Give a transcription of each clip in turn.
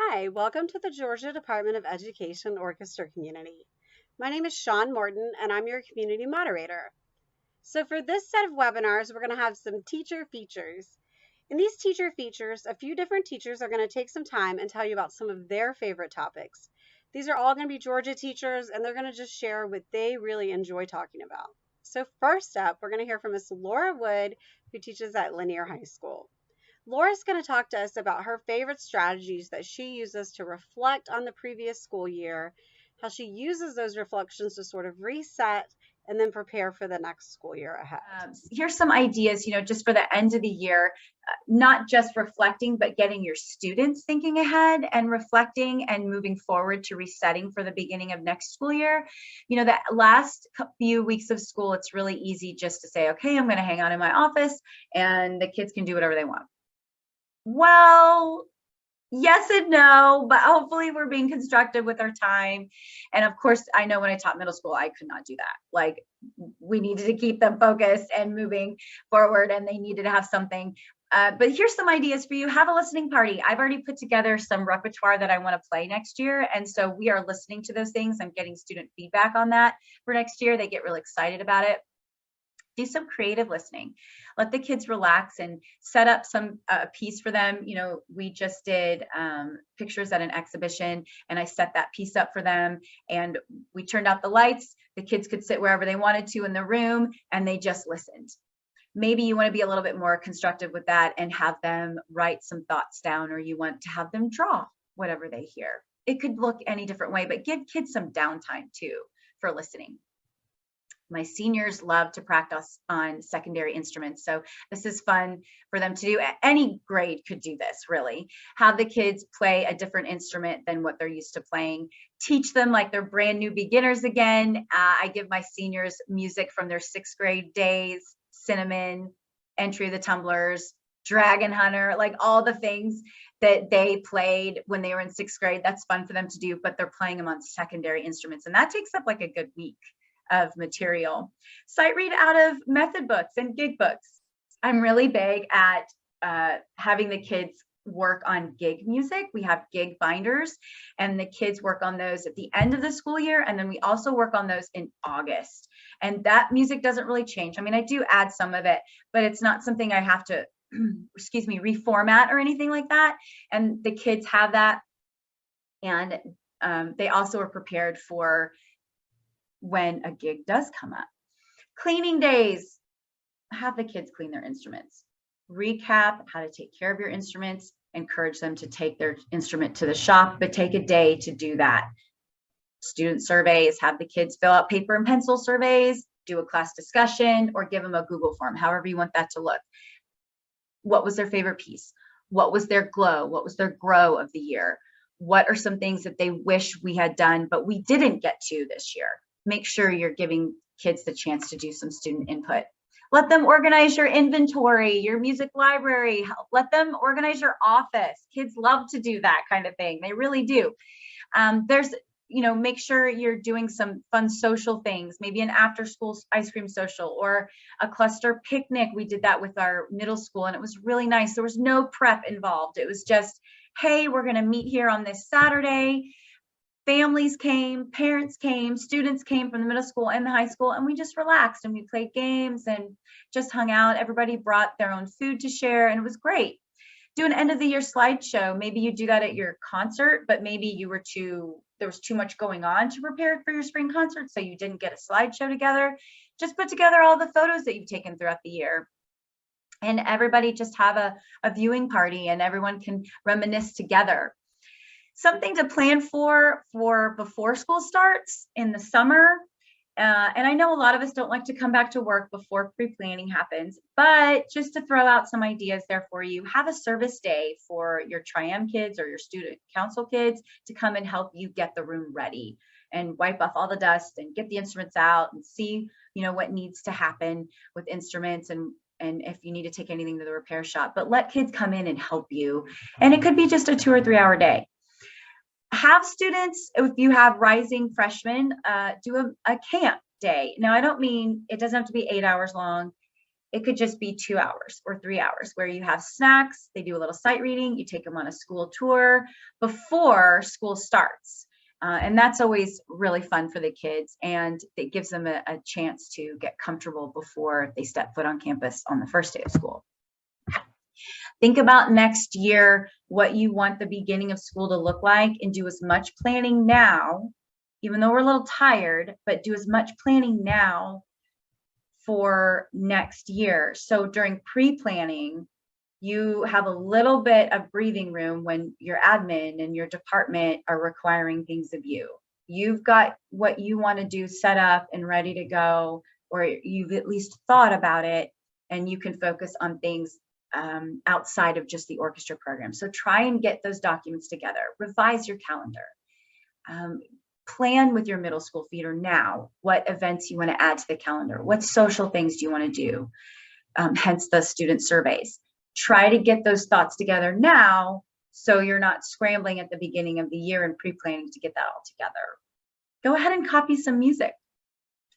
Hi, welcome to the Georgia Department of Education Orchestra community. My name is Sean Morton and I'm your community moderator. So for this set of webinars, we're going to have some teacher features. In these teacher features, a few different teachers are going to take some time and tell you about some of their favorite topics. These are all going to be Georgia teachers and they're going to just share what they really enjoy talking about. So first up, we're going to hear from Miss Laura Wood, who teaches at Lanier High School. Laura's going to talk to us about her favorite strategies that she uses to reflect on the previous school year, how she uses those reflections to sort of reset and then prepare for the next school year ahead. Here's some ideas, just for the end of the year, not just reflecting, but getting your students thinking ahead and reflecting and moving forward to resetting for the beginning of next school year. The last few weeks of school, it's really easy just to say, okay, I'm going to hang out in my office and the kids can do whatever they want. Well, yes and no, but hopefully we're being constructive with our time. And of course, I know when I taught middle school, I could not do that. Like, we needed to keep them focused and moving forward, and they needed to have something. But here's some ideas for you. Have a listening party. I've already put together some repertoire that I want to play next year. And so we are listening to those things. I'm getting student feedback on that for next year. They get really excited about it. Do some creative listening. Let the kids relax and set up some piece for them. We just did pictures at an exhibition and I set that piece up for them and we turned out the lights. The kids could sit wherever they wanted to in the room and they just listened. Maybe you want to be a little bit more constructive with that and have them write some thoughts down, or you want to have them draw whatever they hear. It could look any different way, but give kids some downtime too for listening. My seniors love to practice on secondary instruments. So this is fun for them to do. Any grade could do this, really. Have the kids play a different instrument than what they're used to playing. Teach them like they're brand new beginners again. I give my seniors music from their 6th grade days, Cinnamon, Entry of the Tumblers, Dragon Hunter, like all the things that they played when they were in 6th grade. That's fun for them to do, but they're playing them on secondary instruments. And that takes up like a good week of material. Sight read out of method books and gig books. I'm really big at having the kids work on gig music. We have gig binders and the kids work on those at the end of the school year. And then we also work on those in August. And that music doesn't really change. I mean, I do add some of it, but it's not something I have to, reformat or anything like that. And the kids have that. And they also are prepared for when a gig does come up. Cleaning days, have the kids clean their instruments. Recap how to take care of your instruments, encourage them to take their instrument to the shop, but take a day to do that. Student surveys, have the kids fill out paper and pencil surveys, do a class discussion, or give them a Google form, however you want that to look. What was their favorite piece? What was their glow? What was their grow of the year? What are some things that they wish we had done, but we didn't get to this year? Make sure you're giving kids the chance to do some student input. Let them organize your inventory, your music library. Let them organize your office. Kids love to do that kind of thing. They really do. Make sure you're doing some fun social things, maybe an after school ice cream social or a cluster picnic. We did that with our middle school and it was really nice. There was no prep involved. It was just, hey, we're going to meet here on this Saturday. Families came, parents came, students came from the middle school and the high school, and we just relaxed and we played games and just hung out. Everybody brought their own food to share and it was great. Do an end of the year slideshow. Maybe you do that at your concert, but maybe there was too much going on to prepare for your spring concert, so you didn't get a slideshow together. Just put together all the photos that you've taken throughout the year. And everybody just have a viewing party and everyone can reminisce together. Something to plan for before school starts in the summer. And I know a lot of us don't like to come back to work before pre-planning happens, but just to throw out some ideas there for you, have a service day for your Tri-M kids or your student council kids to come and help you get the room ready and wipe off all the dust and get the instruments out and see, what needs to happen with instruments and if you need to take anything to the repair shop, but let kids come in and help you. And it could be just a 2 or 3 hour day. Have students, if you have rising freshmen, do a camp day. Now, I don't mean it doesn't have to be 8 hours long. It could just be 2 hours or 3 hours where you have snacks, they do a little sight reading, you take them on a school tour before school starts. And that's always really fun for the kids, and it gives them a chance to get comfortable before they step foot on campus on the first day of school. Think about next year, what you want the beginning of school to look like, and do as much planning now, even though we're a little tired, but do as much planning now for next year. So during pre-planning, you have a little bit of breathing room when your admin and your department are requiring things of you. You've got what you want to do set up and ready to go, or you've at least thought about it, and you can focus on things outside of just the orchestra program. So try and get those documents together, revise your calendar, plan with your middle school feeder now what events you want to add to the calendar, what social things do you want to do, hence the student surveys. Try to get those thoughts together now so you're not scrambling at the beginning of the year and pre-planning to get that all together. Go ahead and copy some music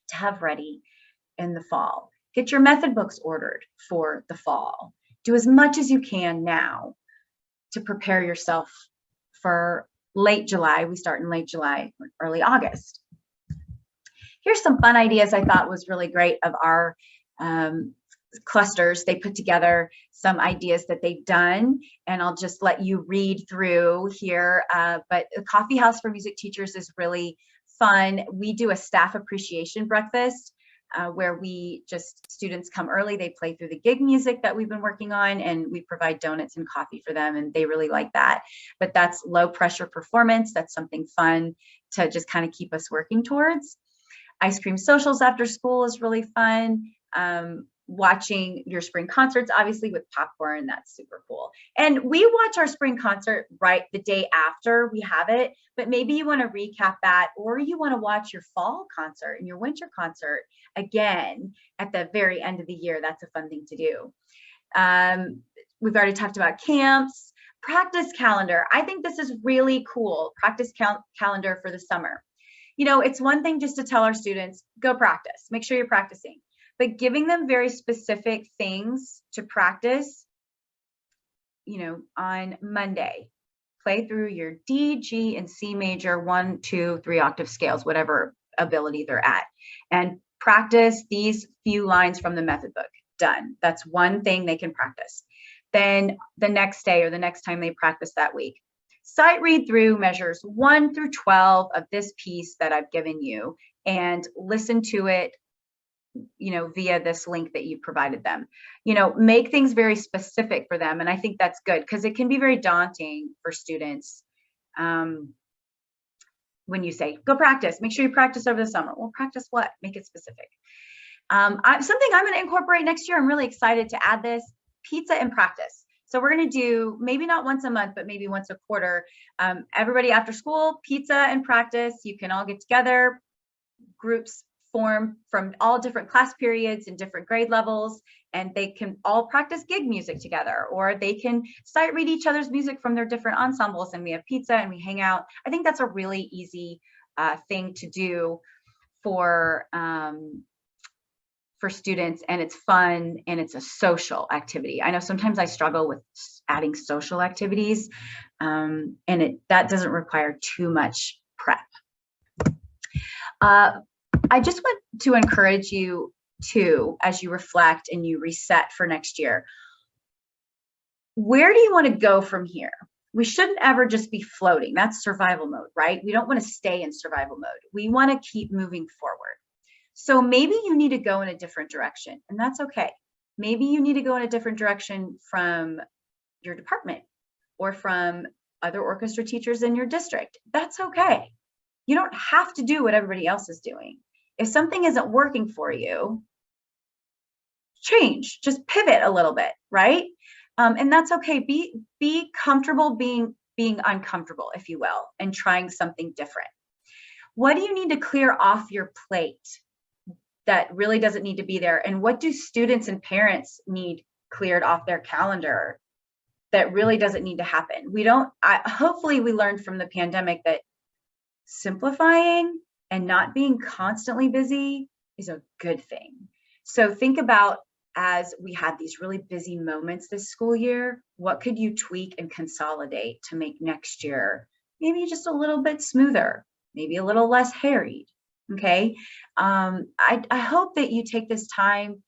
to have ready in the fall. Get your method books ordered for the fall. Do as much as you can now to prepare yourself for late July. We start in late July, early August. Here's some fun ideas I thought was really great of our clusters. They put together some ideas that they've done, and I'll just let you read through here. But the Coffee House for Music Teachers is really fun. We do a staff appreciation breakfast where students come early, they play through the gig music that we've been working on, and we provide donuts and coffee for them, and they really like that. But that's low pressure performance. That's something fun to just kind of keep us working towards. Ice cream socials after school is really fun. Watching your spring concerts, obviously with popcorn, that's super cool. And we watch our spring concert right the day after we have it, but maybe you want to recap that, or you want to watch your fall concert and your winter concert again at the very end of the year. That's a fun thing to do. We've already talked about camps. Practice calendar. I think this is really cool. Practice calendar for the summer. You know, it's one thing just to tell our students, go practice, make sure you're practicing. But giving them very specific things to practice, you know, on Monday, play through your D, G, and C major 1, 2, 3 octave scales, whatever ability they're at, and practice these few lines from the method book. Done. That's one thing they can practice. Then the next day or the next time they practice that week, sight read through measures 1 through 12 of this piece that I've given you and listen to it, you know, via this link that you provided them. You know, make things very specific for them. And I think that's good because it can be very daunting for students when you say, go practice, make sure you practice over the summer. Well, practice what? Make it specific. Something I'm going to incorporate next year, I'm really excited to add this, pizza and practice. So we're going to do maybe not once a month, but maybe once a quarter. Everybody after school, pizza and practice. You can all get together, groups form from all different class periods and different grade levels, and they can all practice gig music together, or they can sight read each other's music from their different ensembles, and we have pizza and we hang out. I think that's a really easy thing to do for students, and it's fun and it's a social activity. I know sometimes I struggle with adding social activities, and that doesn't require too much prep. I just want to encourage you too, as you reflect and you reset for next year, where do you want to go from here? We shouldn't ever just be floating. That's survival mode, right? We don't want to stay in survival mode. We want to keep moving forward. So maybe you need to go in a different direction, and that's okay. Maybe you need to go in a different direction from your department or from other orchestra teachers in your district. That's okay. You don't have to do what everybody else is doing. If something isn't working for you, change, just pivot a little bit, right? And that's okay. Be comfortable being uncomfortable, if you will, and trying something different. What do you need to clear off your plate that really doesn't need to be there? And what do students and parents need cleared off their calendar that really doesn't need to happen? Hopefully we learned from the pandemic that simplifying and not being constantly busy is a good thing. So think about as we had these really busy moments this school year, what could you tweak and consolidate to make next year maybe just a little bit smoother, maybe a little less harried? Okay. I hope that you take this time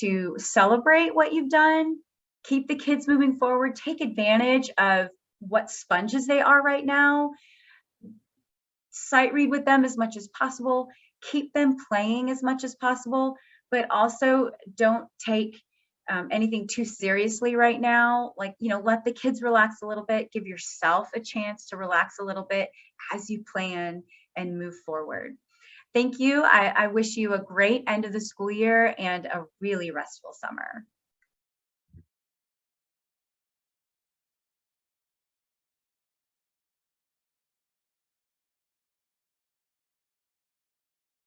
to celebrate what you've done, keep the kids moving forward, take advantage of what sponges they are right now, sight read with them as much as possible, keep them playing as much as possible, but also don't take anything too seriously right now. Like, let the kids relax a little bit, give yourself a chance to relax a little bit as you plan and move forward. Thank you. I wish you a great end of the school year and a really restful summer.